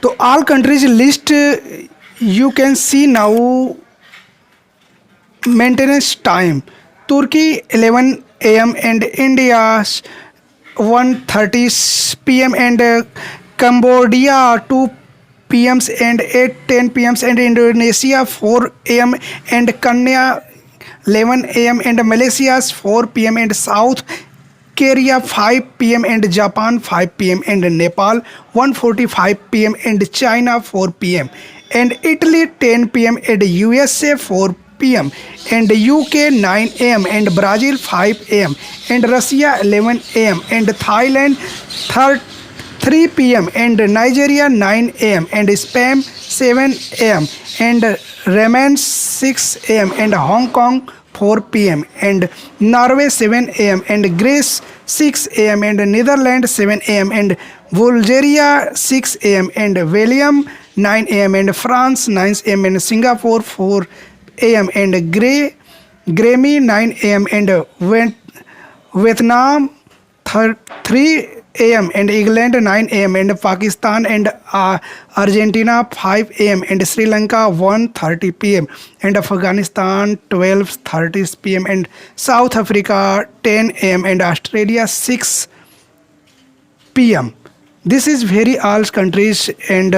So all countries list you can see now. Maintenance time: Turkey 11 a.m. and India 1:30 p.m. and Cambodia 2 p.m. and 8:10 p.m. and Indonesia 4 a.m. and Kenya 11 a.m. and Malaysia 4 p.m. and South Korea 5 p.m. and Japan 5 p.m. and Nepal 1:45 p.m. and China 4 p.m. and Italy 10 p.m. and USA 4 p.m. and UK 9 a.m. and Brazil 5 a.m. and Russia 11 a.m. and Thailand 3 p.m. and Nigeria 9 a.m. and Spain 7 a.m. and Yemen 6 a.m. and Hong Kong 4 p.m. and Norway 7 a.m. and Greece 6 a.m. and Netherlands 7 a.m. and Bulgaria 6 a.m. and Belgium 9 a.m. and France 9 a.m. and Singapore 4 a.m. and Grammy 9 a.m. and Vietnam 3 a.m. and England 9 a.m. and Pakistan and Argentina 5 a.m. and Sri Lanka 1:30 p.m. and Afghanistan 12:30 p.m. and South Africa 10 a.m. and Australia 6 p.m. This is very all countries and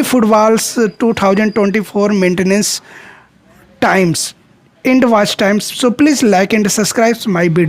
eFootball's 2024 maintenance times and watch times. So please like and subscribe my video.